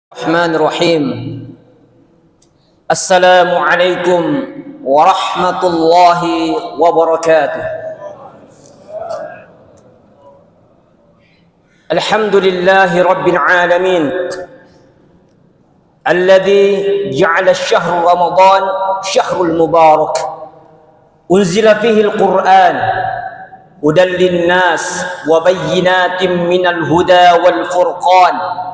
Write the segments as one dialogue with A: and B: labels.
A: Bismillahirrahmanirrahim. Assalamualaikum warahmatullahi wabarakatuh. Alhamdulillahi rabbil alamin alladhi ja'ala ash-shahr Ramadan syahrul mubarak unzila fihi al-Qur'an hudan lin-nas wa bayyinatin minal huda wal furqan.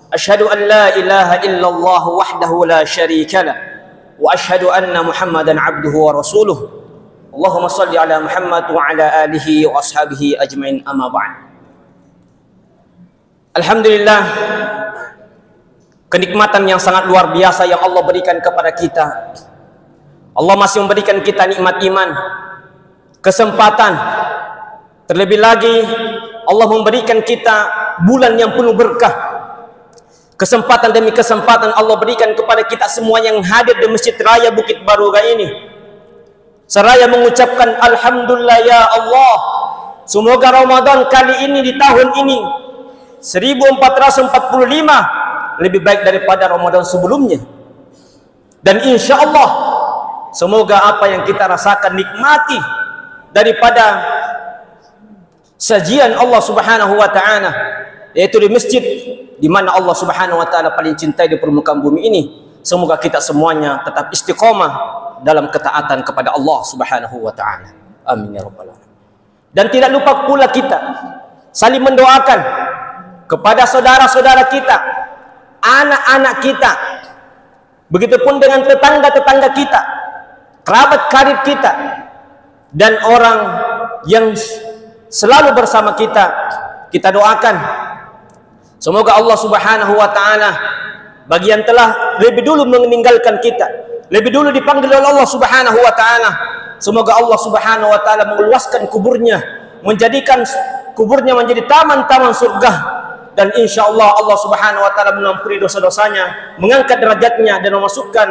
A: Asyhadu an la ilaha illallah wahdahu la syarika lah wa asyhadu anna Muhammadan abduhu wa rasuluh. Allahumma salli ala Muhammad wa ala alihi wa ashabihi ajmain, amma ba'd. Alhamdulillah, kenikmatan yang sangat luar biasa yang Allah berikan kepada kita. Allah masih memberikan kita nikmat iman, kesempatan. Terlebih lagi Allah memberikan kita bulan yang penuh berkah. Kesempatan demi kesempatan Allah berikan kepada kita semua yang hadir di Masjid Raya Bukit Baruga ini. Seraya mengucapkan Alhamdulillah ya Allah. Semoga Ramadan kali ini di tahun ini 1445 lebih baik daripada Ramadan sebelumnya. Dan insya Allah semoga apa yang kita rasakan nikmati daripada sajian Allah Subhanahu wa ta'ala, yaitu di masjid di mana Allah Subhanahu wa ta'ala paling cintai di permukaan bumi ini. Semoga kita semuanya tetap istiqomah dalam ketaatan kepada Allah Subhanahu wa ta'ala. Amin ya rabbal alamin. Dan tidak lupa pula kita saling mendoakan kepada saudara-saudara kita, anak-anak kita, begitupun dengan tetangga-tetangga kita, kerabat karib kita, dan orang yang selalu bersama kita. Kita doakan semoga Allah Subhanahu wa ta'ala bagi yang telah lebih dulu meninggalkan kita, lebih dulu dipanggil oleh Allah Subhanahu wa ta'ala, semoga Allah Subhanahu wa ta'ala meluaskan kuburnya, menjadikan kuburnya menjadi taman-taman surga. Dan insya Allah Allah Subhanahu wa ta'ala mengampuni dosa-dosanya, mengangkat derajatnya, dan memasukkan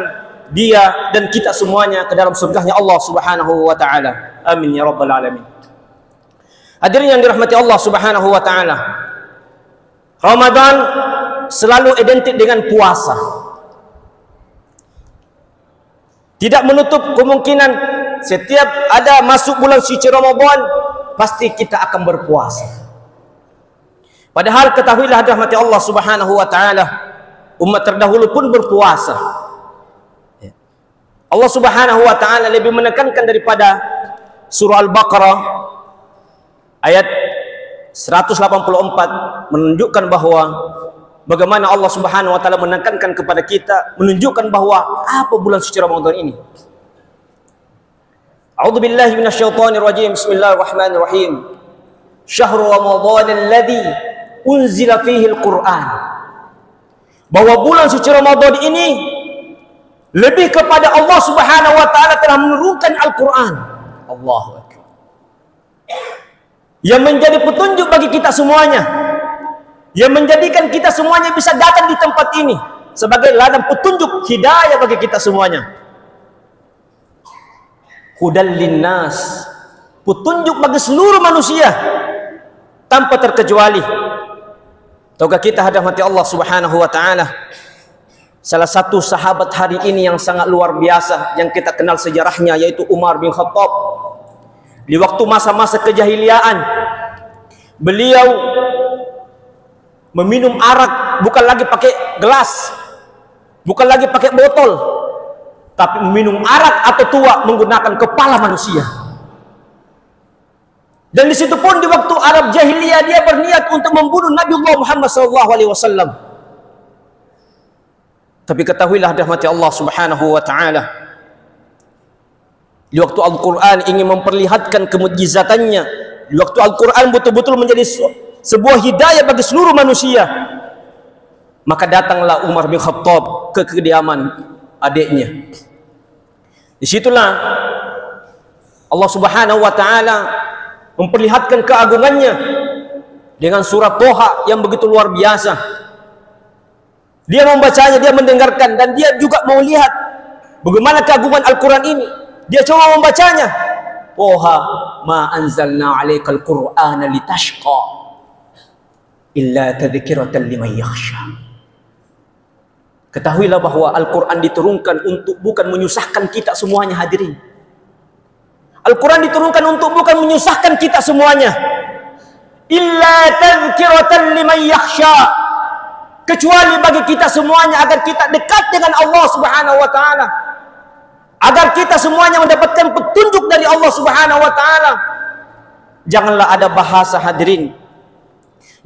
A: dia dan kita semuanya ke dalam surganya Allah Subhanahu wa ta'ala. Amin ya rabbal alamin. Hadirin yang dirahmati Allah Subhanahu wa ta'ala, Ramadan selalu identik dengan puasa. Tidak menutup kemungkinan setiap ada masuk bulan suci Ramadan pasti kita akan berpuasa. Padahal ketahuilah rahmati Allah Subhanahu wa ta'ala, umat terdahulu pun berpuasa. Allah Subhanahu wa ta'ala lebih menekankan daripada surah Al-Baqarah ayat 184 menunjukkan bahwa bagaimana Allah Subhanahu wa ta'ala menekankan kepada kita, menunjukkan bahwa apa bulan suci Ramadan ini. A'udzu billahi minasyaitonir rajim. Bismillahirrahmanirrahim. Syahrul Ramadan alladzi unzila fihi al-Qur'an. Bahwa bulan suci Ramadan ini lebih kepada Allah Subhanahu wa ta'ala telah menurunkan Al-Qur'an. Allahu akbar. Yang menjadi petunjuk bagi kita semuanya, yang menjadikan kita semuanya bisa datang di tempat ini sebagai ladang petunjuk hidayah bagi kita semuanya. Hudan linnas, petunjuk bagi seluruh manusia tanpa terkecuali. Tahukah kita hadirat Allah Subhanahu wa ta'ala, salah satu sahabat hari ini yang sangat luar biasa yang kita kenal sejarahnya, yaitu Umar bin Khattab. Di waktu masa-masa kejahiliaan, beliau meminum arak bukan lagi pakai gelas, bukan lagi pakai botol, tapi meminum arak atau tua menggunakan kepala manusia. Dan di situ pun di waktu Arab jahiliyah dia berniat untuk membunuh Nabi Muhammad SAW. Tapi ketahuilah rahmati Allah Subhanahu wa ta'ala, di waktu Al-Quran ingin memperlihatkan kemujizatannya, di waktu Al-Quran betul-betul menjadi sebuah hidayah bagi seluruh manusia, maka datanglah Umar bin Khattab ke kediaman adiknya. Disitulah Allah Subhanahu wa ta'ala memperlihatkan keagungannya dengan surat Toha yang begitu luar biasa. Dia membacanya, dia mendengarkan, dan dia juga mau lihat bagaimana keagungan Al-Quran ini. Dia coba membacanya. Toha ma anzalna 'alaikal Qur'ana litashqa illa tadhkiratan liman yakhsha. Ketahuilah bahwa Al-Quran diturunkan untuk bukan menyusahkan kita semuanya, hadirin. Al-Quran diturunkan untuk bukan menyusahkan kita semuanya. Illa tadhkiratan liman yakhsha, kecuali bagi kita semuanya agar kita dekat dengan Allah Subhanahu wa taala, agar kita semuanya mendapatkan petunjuk dari Allah Subhanahu wa taala. Janganlah ada bahasa, hadirin,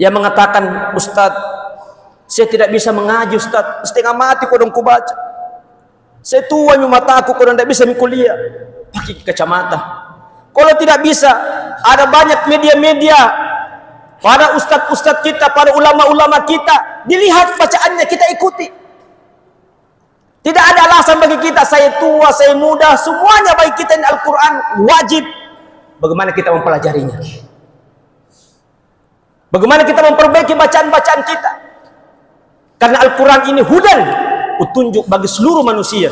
A: yang mengatakan, Ustaz, saya tidak bisa mengaji, Ustaz, setengah mati kodong ku baca, saya tua mata aku kodong tidak bisa kuliah. Pakai kacamata. Kalau tidak bisa, ada banyak media-media, para ustaz-ustaz kita, para ulama-ulama kita, dilihat bacaannya, kita ikuti. Tidak ada alasan bagi kita, saya tua, saya muda, semuanya bagi kita ini Al-Quran wajib. Bagaimana kita mempelajarinya? Bagaimana kita memperbaiki bacaan-bacaan kita? Karena Al-Quran ini hudan, petunjuk bagi seluruh manusia.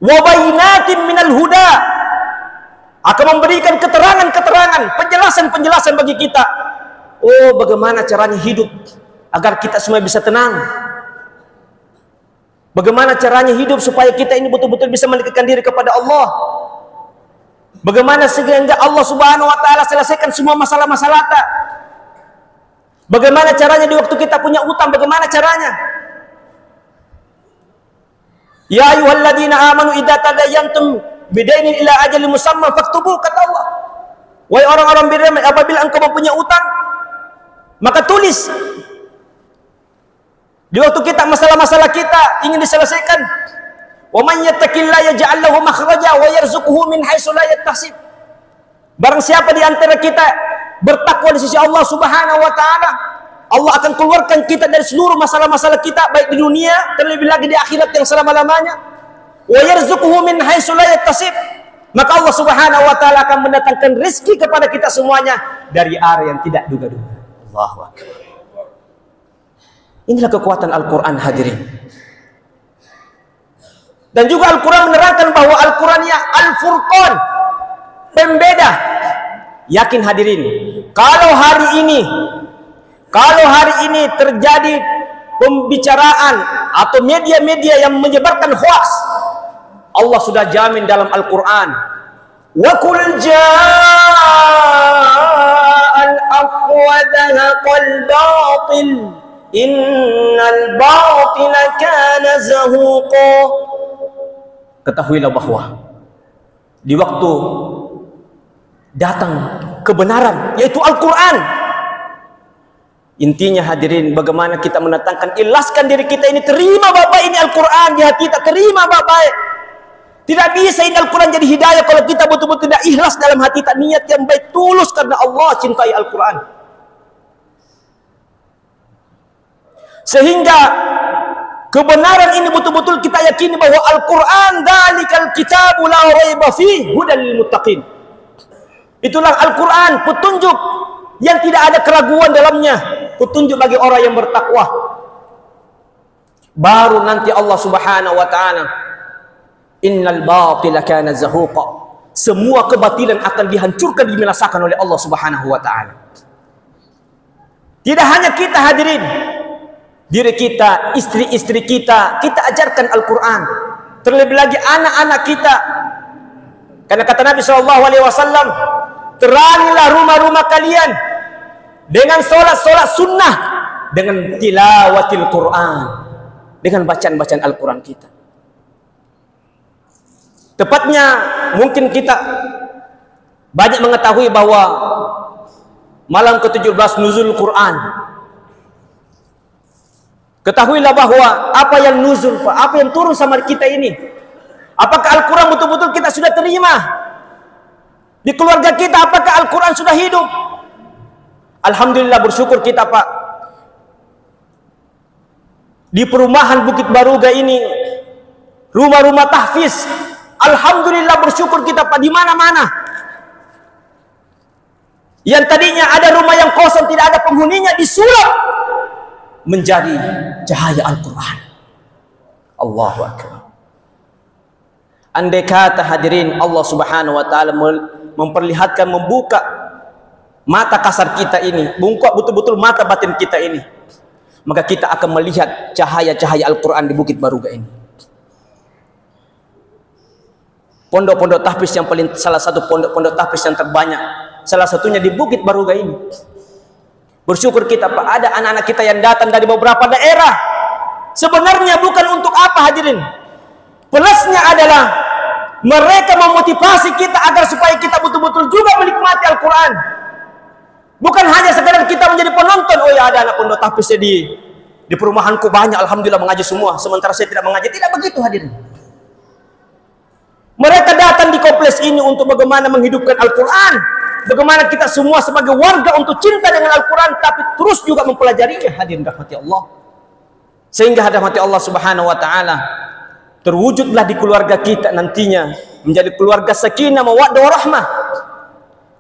A: Wa bainatin minal huda, akan memberikan keterangan-keterangan, penjelasan-penjelasan bagi kita. Oh, bagaimana caranya hidup agar kita semua bisa tenang? Bagaimana caranya hidup supaya kita ini betul-betul bisa mendekatkan diri kepada Allah? Bagaimana sehingga Allah Subhanahu wa taala selesaikan semua masalah-masalah kita? Bagaimana caranya di waktu kita punya utang, bagaimana caranya? Ya ayyuhalladzina amanu idza tadayantum bidainin ila ajalin musamma faktubu, kata Allah. Wahai orang-orang beriman, apabila engkau mempunyai utang, maka tulis. Di waktu kita masalah-masalah kita ingin diselesaikan, wa man yattaqillaha yaj'al lahu makhraja wa yarzuquhu min haitsu la yahtasib. Barang siapa di antara kita bertakwa di sisi Allah Subhanahu wa taala, Allah akan keluarkan kita dari seluruh masalah-masalah kita, baik di dunia, terlebih lagi di akhirat yang selama-lamanya. Wa yarzuquhu min haitsu la yahtasib. Maka Allah Subhanahu wa taala akan mendatangkan rezeki kepada kita semuanya dari arah yang tidak duga-duga. Allahu akbar. Inilah kekuatan Al-Quran, hadirin. Dan juga Al-Quran menerangkan bahwa Al-Qurannya Al-Furqan, pembeda. Yakin hadirin, kalau hari ini terjadi pembicaraan atau media-media yang menyebarkan hoax, Allah sudah jamin dalam Al-Quran, wa qul ja'al haqq wa zahaqal batil innal batila kana zahuqa. Ketahuilah bahwa di waktu datang kebenaran, yaitu Al-Quran, intinya hadirin, bagaimana kita mendatangkan, ikhlaskan diri kita ini, terima baik ini Al-Quran di hati kita, terima baik. Tidak bisa ini Al-Quran jadi hidayah kalau kita betul-betul tidak ikhlas dalam hati kita, niat yang baik, tulus karena Allah cintai Al-Quran. Sehingga kebenaran ini betul-betul kita yakini bahwa Al-Quran dzalikal kitabu la raiba fihi hudal lil muttaqin. Itulah Al-Quran, petunjuk yang tidak ada keraguan dalamnya, petunjuk bagi orang yang bertakwa. Baru nanti Allah Subhanahu wa taala, innal batila kana zahuqa, semua kebatilan akan dihancurkan, dibinasakan oleh Allah Subhanahu wa taala. Tidak hanya kita hadirin, diri kita, istri-istri kita, kita ajarkan Al-Quran. Terlebih lagi anak-anak kita. Karena kata Nabi SAW, terangilah rumah-rumah kalian dengan solat-solat sunnah, dengan tilawatil Quran, dengan bacaan-bacaan Al-Quran kita. Tepatnya mungkin kita banyak mengetahui bahwa malam ke-17 nuzul Quran. Ketahuilah bahwa apa yang nuzul, apa yang turun sama kita ini, apakah Al-Quran betul-betul kita sudah terima di keluarga kita? Apakah Al-Quran sudah hidup? Alhamdulillah, bersyukur kita Pak, di perumahan Bukit Baruga ini rumah-rumah tahfiz. Alhamdulillah, bersyukur kita Pak, di mana-mana. Yang tadinya ada rumah yang kosong, tidak ada penghuninya, disulap menjadi cahaya Al-Quran. Allahu akbar. Andai kata hadirin Allah Subhanahu wa taala memperlihatkan, membuka mata kasar kita ini, buka betul-betul mata batin kita ini, maka kita akan melihat cahaya-cahaya Al-Quran di Bukit Baruga ini. Pondok-pondok tahfiz yang salah satu pondok-pondok tahfiz yang terbanyak, salah satunya di Bukit Baruga ini. Bersyukur kita Pak, ada anak-anak kita yang datang dari beberapa daerah. Sebenarnya bukan untuk apa hadirin. Plusnya adalah mereka memotivasi kita agar supaya kita betul-betul juga menikmati Al-Quran. Bukan hanya sekadar kita menjadi penonton. Oh ya, ada anak pondok tahfiz di perumahanku banyak, alhamdulillah mengaji semua, sementara saya tidak mengaji. Tidak begitu hadirin. Mereka datang di kompleks ini untuk bagaimana menghidupkan Al-Quran, bagaimana kita semua sebagai warga untuk cinta dengan Al-Quran, tapi terus juga mempelajarinya. Hadirin rahmati Allah, sehingga rahmati Allah subhanahu wa ta'ala terwujudlah di keluarga kita nantinya menjadi keluarga sakinah mawaddah warahmah,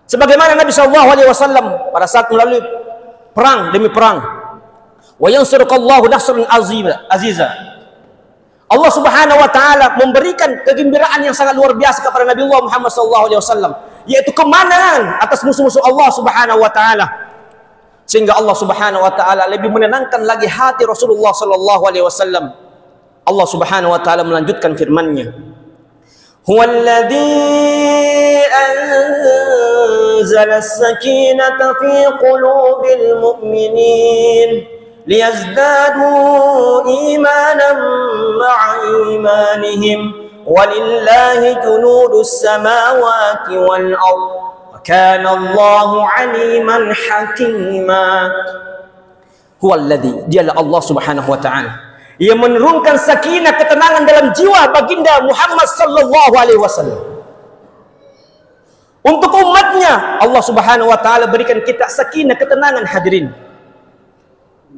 A: sebagaimana Nabi SAW pada saat melalui perang demi perang, wa yansurukallahu nasrun aziza, Allah subhanahu wa ta'ala memberikan kegembiraan yang sangat luar biasa kepada Nabi Allah Muhammad SAW, yaitu kemenangan atas musuh-musuh Allah subhanahu wa ta'ala, sehingga Allah subhanahu wa ta'ala lebih menenangkan lagi hati Rasulullah SAW. Allah subhanahu wa ta'ala melanjutkan firman-Nya, huwallazi anzala as-sakinata fi qulubil mu'minin liyazdadu imanan ma'a imanihim walillahi junudus samawati wal ard wa kana Allahu aliman hakima. Huwallazi, dialah Allah subhanahu wa ta'ala yang menurunkan sakinah, ketenangan dalam jiwa baginda Muhammad sallallahu alaihi wasallam. Untuk umatnya Allah subhanahu wa ta'ala berikan kita sakinah, ketenangan hadirin.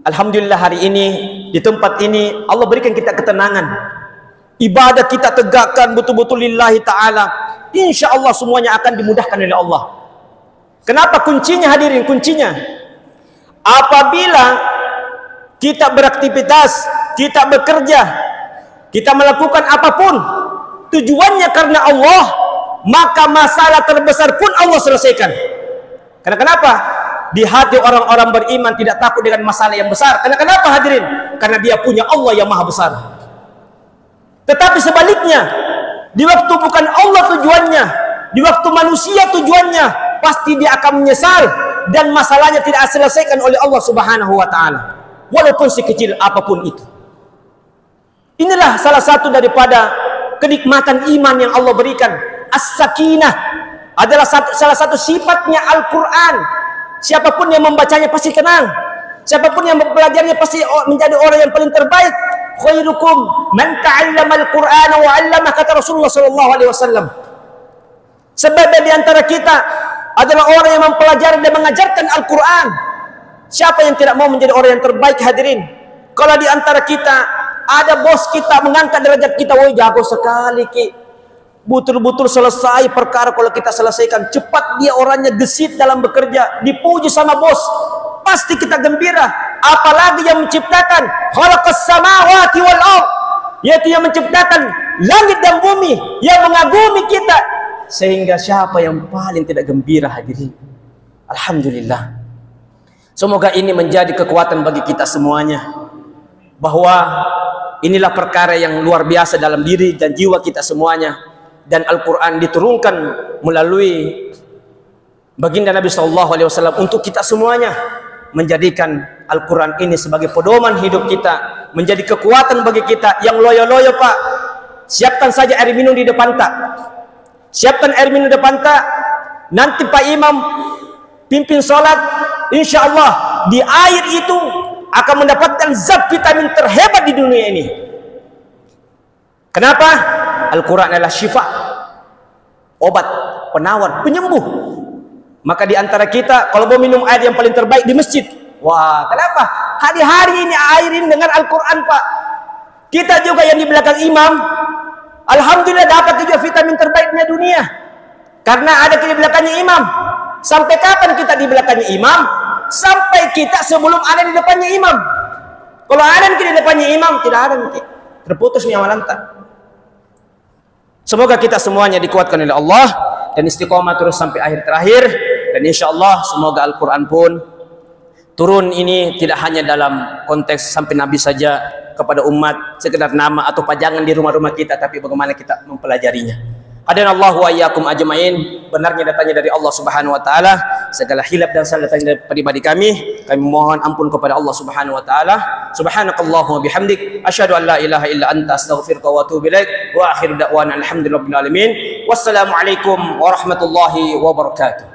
A: Alhamdulillah hari ini di tempat ini Allah berikan kita ketenangan. Ibadah kita tegakkan betul-betul lillahi ta'ala. Insya Allah semuanya akan dimudahkan oleh Allah. Kenapa kuncinya hadirin? Kuncinya apabila kita beraktivitas, kita bekerja, kita melakukan apapun tujuannya karena Allah, maka masalah terbesar pun Allah selesaikan. Karena kenapa? Di hati orang-orang beriman tidak takut dengan masalah yang besar. Karena kenapa hadirin? Karena dia punya Allah yang maha besar. Tetapi sebaliknya, di waktu bukan Allah tujuannya, di waktu manusia tujuannya, pasti dia akan menyesal dan masalahnya tidak diselesaikan oleh Allah subhanahu wa ta'ala, walaupun sekecil apapun itu. Inilah salah satu daripada kenikmatan iman yang Allah berikan. As-sakinah adalah salah satu sifatnya Al-Quran. Siapapun yang membacanya pasti tenang. Siapapun yang mempelajarinya pasti menjadi orang yang paling terbaik. Khairukum man ta'allama al-Qur'ana wa 'allama, kata Rasulullah sallallahu alaihi wasallam. Sebab di antara kita adalah orang yang mempelajari dan mengajarkan Al-Quran. Siapa yang tidak mau menjadi orang yang terbaik hadirin? Kalau di antara kita ada bos kita mengangkat derajat kita, woi jago sekali ki, betul-betul selesai perkara. Kalau kita selesaikan cepat, dia orangnya gesit dalam bekerja, dipuji sama bos, pasti kita gembira. Apalagi yang menciptakan khalaqas samawati wal ard, yaitu yang menciptakan langit dan bumi, yang mengagumi kita, sehingga siapa yang paling tidak gembira hadirin? Alhamdulillah. Semoga ini menjadi kekuatan bagi kita semuanya, bahwa inilah perkara yang luar biasa dalam diri dan jiwa kita semuanya. Dan Al-Quran diturunkan melalui baginda Nabi SAW untuk kita semuanya, menjadikan Al-Quran ini sebagai pedoman hidup kita, menjadi kekuatan bagi kita. Yang loyo-loyo Pak, siapkan saja air minum di depan tak, siapkan air minum di depan tak. Nanti Pak Imam pimpin sholat, insya Allah di air itu akan mendapatkan zat vitamin terhebat di dunia ini. Kenapa? Al-Quran adalah syifa, obat, penawar, penyembuh. Maka di antara kita kalau mau minum air yang paling terbaik di masjid. Wah, kenapa? Hari-hari ini air ini dengan Al-Quran Pak. Kita juga yang di belakang imam, alhamdulillah dapat juga vitamin terbaiknya dunia, karena ada di belakangnya imam. Sampai kapan kita di belakangnya imam? Sampai kita sebelum ada di depannya imam. Kalau ada di depannya imam, tidak ada, terputus nyawa lantak. Semoga kita semuanya dikuatkan oleh Allah dan istiqomah terus sampai akhir terakhir. Dan insya Allah semoga Al-Quran pun turun ini tidak hanya dalam konteks sampai Nabi saja kepada umat sekedar nama atau pajangan di rumah-rumah kita, tapi bagaimana kita mempelajarinya. Hadanallahu wa iyyakum ajmain. Benarnya datangnya dari Allah Subhanahu wa taala, segala hilaf dan salah datangnya dari pribadi kami mohon ampun kepada Allah Subhanahu wa taala. Subhanakallahumma bihamdik asyhadu an la ilaha illa anta astaghfiruka wa atubu ilaik wa akhiru da'wana alhamdulillahirabbil alamin. Wassalamu alaikum warahmatullahi wabarakatuh.